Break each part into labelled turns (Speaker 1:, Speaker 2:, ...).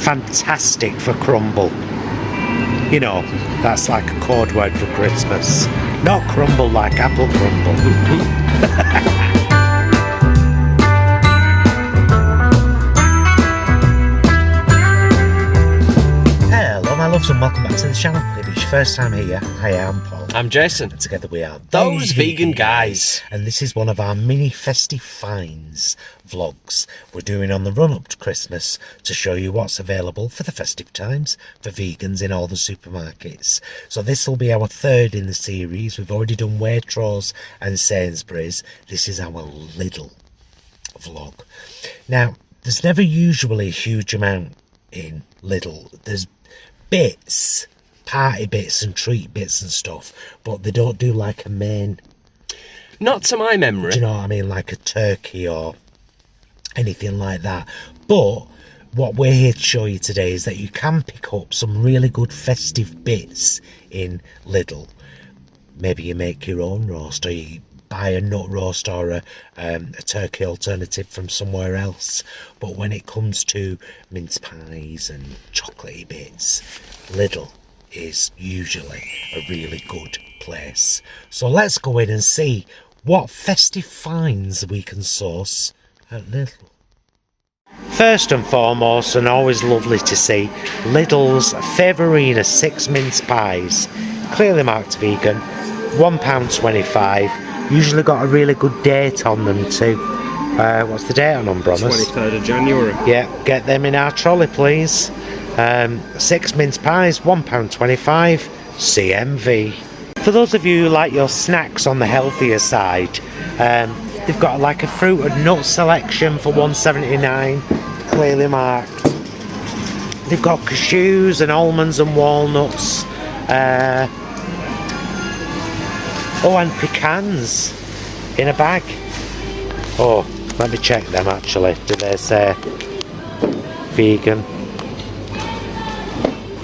Speaker 1: fantastic for crumble. You know, that's like a code word for Christmas. Not crumble like apple crumble. And welcome back to the channel. If it's your first time here, hi, I'm Paul.
Speaker 2: I'm Jason.
Speaker 1: And together we are
Speaker 2: Those Vegan Guys.
Speaker 1: And this is one of our mini festive finds vlogs we're doing on the run up to Christmas to show you what's available for the festive times for vegans in all the supermarkets. So this will be our third in the series. We've already done Waitrose and Sainsbury's. This is our LIDL vlog. Now, there's never usually a huge amount in Lidl. There's bits, party bits and treat bits and stuff, but they don't do like a main.
Speaker 2: Not to my memory.
Speaker 1: Do you know what I mean? Like a turkey or anything like that. But what we're here to show you today is that you can pick up some really good festive bits in Lidl. Maybe you make your own roast, or you buy a nut roast or a turkey alternative from somewhere else. But when it comes to mince pies and chocolatey bits, Lidl is usually a really good place. So let's go in and see what festive finds we can source at Lidl. First and foremost, and always lovely to see, Lidl's Favorina 6 mince pies, clearly marked vegan, £1.25. Usually got a really good date on them too. What's the date on them, Bromley?
Speaker 2: 23rd of January.
Speaker 1: Yeah, get them in our trolley, please. 6 mince pies, £1.25, CMV. For those of you who like your snacks on the healthier side, they've got like a fruit and nut selection for £1.79, clearly marked. They've got cashews and almonds and walnuts. Oh, and pecans in a bag. Oh, let me check them actually. Do they say vegan?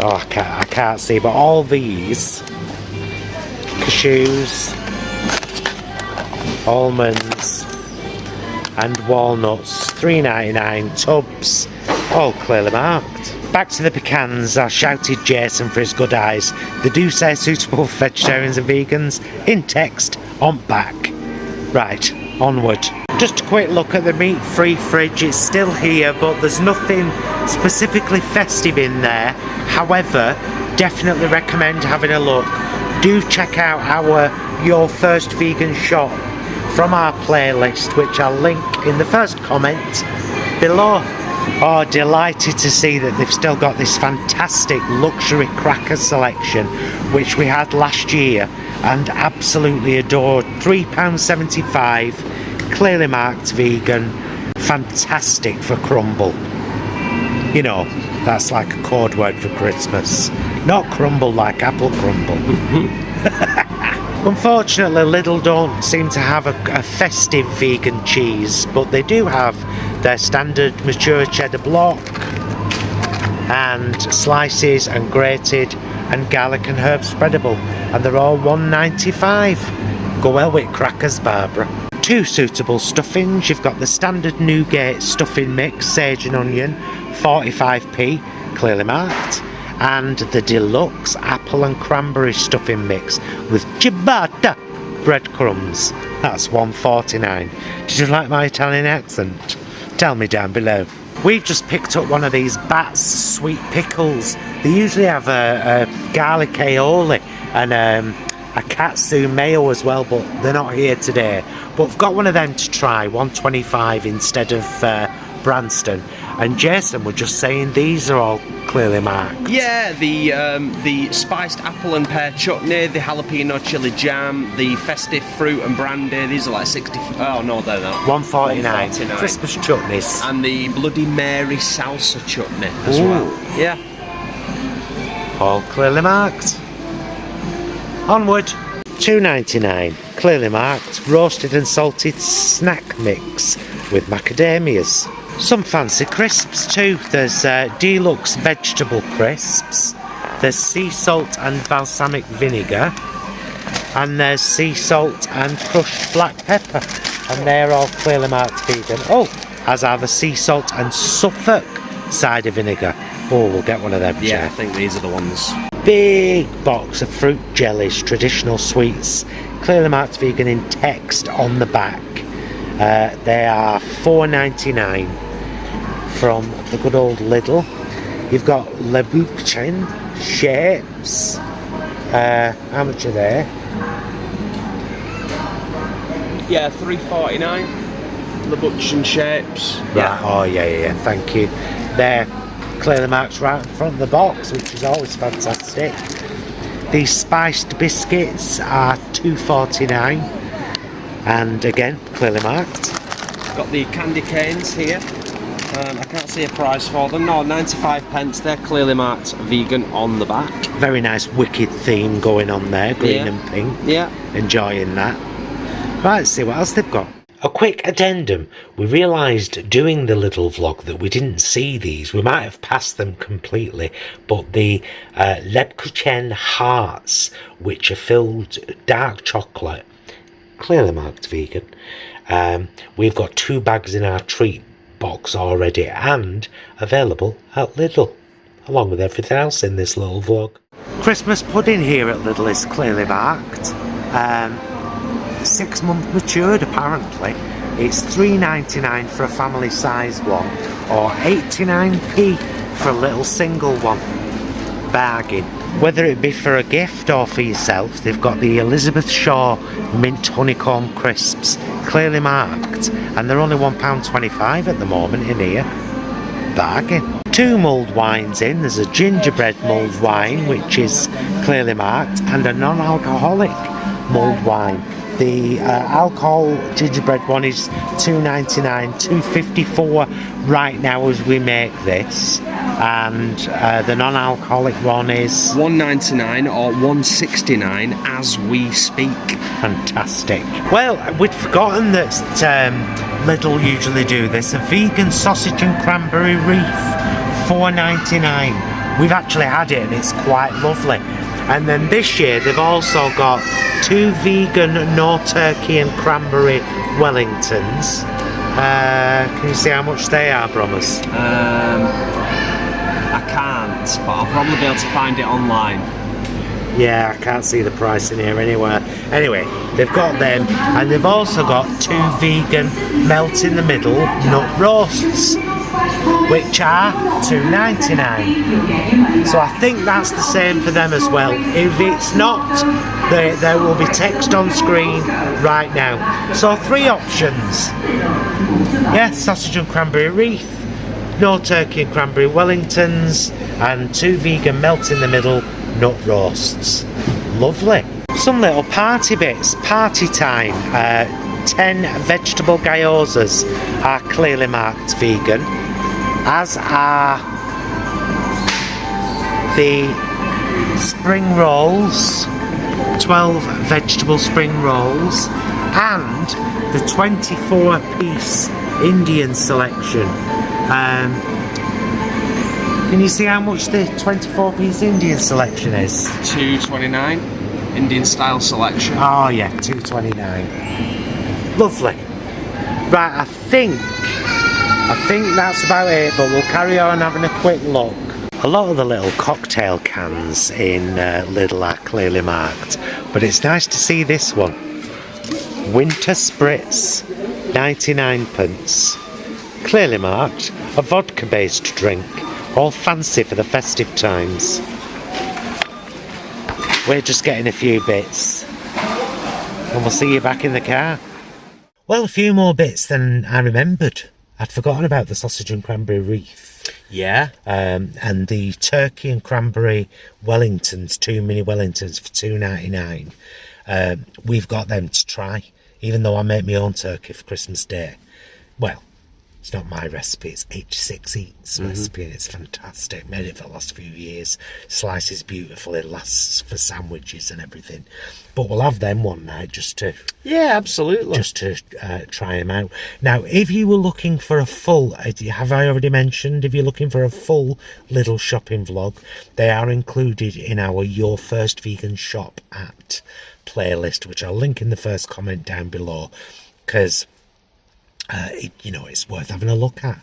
Speaker 1: Oh, I can't see, but all these cashews, almonds and walnuts, £3.99 tubs, all clearly marked. Back to the pecans. I shouted Jason for his good eyes. They do say suitable for vegetarians and vegans in text on back. Right, onward. Just a quick look at the meat-free fridge. It's still here, but there's nothing specifically festive in there. However, definitely recommend having a look. Do check out our Your First Vegan Shop from our playlist, which I'll link in the first comment below. Oh, delighted to see that they've still got this fantastic luxury cracker selection, which we had last year and absolutely adored. £3.75, clearly marked vegan, fantastic for crumble. You know, that's like a code word for Christmas. Not crumble like apple crumble. Unfortunately, Lidl don't seem to have a festive vegan cheese, but they do have their standard mature cheddar block and slices and grated and garlic and herb spreadable, and they're all £1.95. Go well with crackers, Barbara. Two suitable stuffings. You've got the standard Newgate stuffing mix, sage and onion, 45p, clearly marked, and the deluxe apple and cranberry stuffing mix with ciabatta breadcrumbs. That's £1.49. Did you like my Italian accent? Tell me down below. We've just picked up one of these Bat's sweet pickles. They usually have a garlic aioli and a katsu mayo as well, but they're not here today. But I've got one of them to try, £1.25 instead of Branston. And Jason was just saying these are all clearly marked. Yeah,
Speaker 2: the spiced apple and pear chutney, the jalapeno chili jam, the festive fruit and brandy. These are like 60. Oh no, they're not.
Speaker 1: £1.49. Christmas chutneys.
Speaker 2: And the Bloody Mary salsa chutney as well. Yeah.
Speaker 1: All clearly marked. Onward. £2.99. Clearly marked. Roasted and salted snack mix with macadamias. Some fancy crisps too. There's deluxe vegetable crisps, there's sea salt and balsamic vinegar, and there's sea salt and crushed black pepper, and they're all clearly marked vegan. Oh, as are the sea salt and Suffolk cider vinegar, Oh, we'll get one of them.
Speaker 2: Yeah, I
Speaker 1: Jeff.
Speaker 2: think these are the ones.
Speaker 1: Big box of fruit jellies, traditional sweets, clearly marked vegan in text on the back. They are $4.99 from the good old Lidl. You've got Le Bouquin shapes. How much are they?
Speaker 2: Yeah, $3.49. The Butch shapes.
Speaker 1: Right. Oh yeah. Thank you. They're clearly marked right in front of the box, which is always fantastic. These spiced biscuits are $2.49, and again clearly marked.
Speaker 2: Got the candy canes here. I can't see a price for them. No, 95 pence. They're clearly marked vegan on the back.
Speaker 1: Very nice wicked theme going on there, green and pink.
Speaker 2: Yeah.
Speaker 1: Enjoying that. Right, let's see what else they've got. A quick addendum. We realised doing the little vlog that we didn't see these. We might have passed them completely, but the Lebkuchen hearts, which are filled dark chocolate, clearly marked vegan. We've got 2 bags in our treat box already and available at Lidl, along with everything else in this little vlog. Christmas pudding here at Lidl is clearly marked. 6 month matured apparently. It's $3.99 for a family size one, or 89p for a little single one. Bargain. Whether it be for a gift or for yourself, they've got the Elizabeth Shaw mint honeycomb crisps, clearly marked, and they're only £1.25 at the moment in here. Bargain. 2 mulled wines in. There's a gingerbread mulled wine, which is clearly marked, and a non-alcoholic mulled wine. The alcohol gingerbread one is $2.99, $2.54 right now as we make this, and the non-alcoholic one is
Speaker 2: $1.99 or $1.69 as we speak.
Speaker 1: Fantastic. Well, we'd forgotten that Lidl usually do this. A vegan sausage and cranberry reef, $4.99. We've actually had it and it's quite lovely. And then this year they've also got 2 vegan no turkey and cranberry Wellingtons. Can you see how much they are, Brommers?
Speaker 2: I can't, but I'll probably be able to find it online.
Speaker 1: Yeah, I can't see the price in here anywhere. Anyway, they've got them, and they've also got 2 vegan melt in the middle nut roasts, which are $2.99. So I think that's the same for them as well. If it's not, there will be text on screen right now. So 3 options. Yeah, sausage and cranberry wreath, no turkey and cranberry Wellingtons, and 2 vegan melt in the middle nut roasts. Lovely. Some little party bits. Party time. 10 vegetable gyozas are clearly marked vegan, as are the spring rolls, 12 vegetable spring rolls, and the 24-piece Indian selection. Can you see how much the 24-piece Indian selection is?
Speaker 2: $2.29 Indian style selection.
Speaker 1: Oh yeah, $2.29. Lovely. Right, I think that's about it, but we'll carry on having a quick look. A lot of the little cocktail cans in Lidl are clearly marked, but it's nice to see this one. Winter Spritz, 99 pence. Clearly marked, a vodka-based drink, all fancy for the festive times. We're just getting a few bits, and we'll see you back in the car. Well, a few more bits than I remembered. I'd forgotten about the sausage and cranberry wreath.
Speaker 2: Yeah.
Speaker 1: And the turkey and cranberry Wellingtons, 2 mini Wellingtons for $2.99. We've got them to try, even though I make my own turkey for Christmas Day. Well, it's not my recipe, it's H6 Eats recipe, and it's fantastic. Made it for the last few years. Slices beautifully, lasts for sandwiches and everything. But we'll have them one night just to...
Speaker 2: Yeah, absolutely.
Speaker 1: Just to try them out. Now, if you were looking for a full... Have I already mentioned? If you're looking for a full Lidl shopping vlog, they are included in our Your First Vegan Shop at playlist, which I'll link in the first comment down below, because... it's worth having a look at.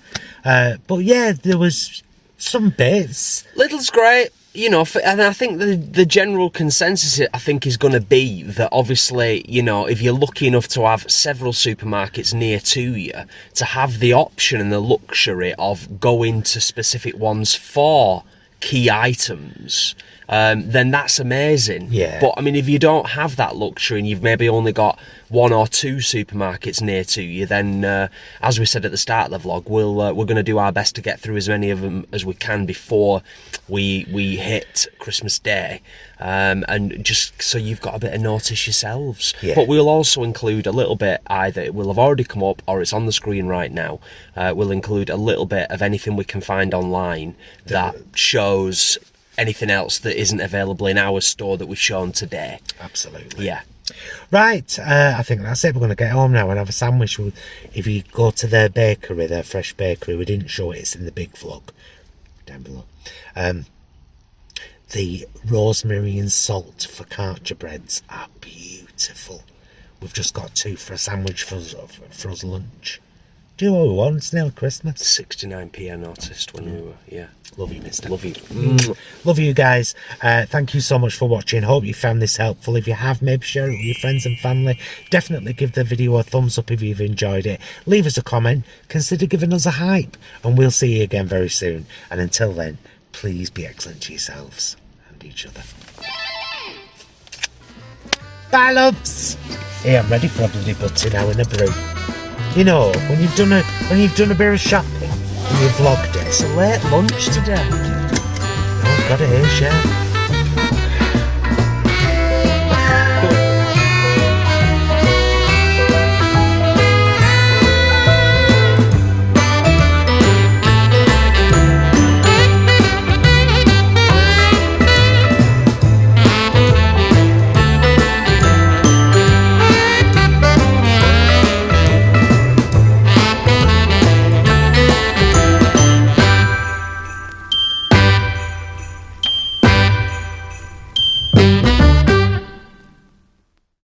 Speaker 1: But yeah, there was Some bits.
Speaker 2: Lidl's great, you know, and I think the general consensus, I think, is going to be that obviously, you know, if you're lucky enough to have several supermarkets near to you, to have the option and the luxury of going to specific ones for key items, then that's amazing.
Speaker 1: Yeah.
Speaker 2: But I mean, if you don't have that luxury and you've maybe only got 1 or 2 supermarkets near to you, then as we said at the start of the vlog, we're going to do our best to get through as many of them as we can before we hit Christmas Day, and just so you've got a bit of notice yourselves.
Speaker 1: Yeah.
Speaker 2: But we'll also include a little bit, either it will have already come up or it's on the screen right now. We'll include a little bit of anything we can find online that shows anything else that isn't available in our store that we've shown today.
Speaker 1: Absolutely.
Speaker 2: Yeah.
Speaker 1: Right, I think that's it. We're going to get home now and have a sandwich. If you go to their bakery, their fresh bakery, we didn't show it, it's in the big vlog down below. The rosemary and salt focaccia breads are beautiful. We've just got 2 for a sandwich for us lunch. Do what we want, it's nearly Christmas.
Speaker 2: 69p I noticed when we were, yeah.
Speaker 1: Love you, mister.
Speaker 2: Love you.
Speaker 1: Love you guys. Thank you so much for watching. Hope you found this helpful. If you have, maybe share it with your friends and family. Definitely give the video a thumbs up if you've enjoyed it. Leave us a comment. Consider giving us a hype. And we'll see you again very soon. And until then, please be excellent to yourselves and each other. Bye, loves. Hey, I'm ready for a bloody butty now in a brew. You know, when you've done a bit of shopping and you've vlogged it.
Speaker 2: It's a late lunch today.
Speaker 1: Oh, got it here, chef.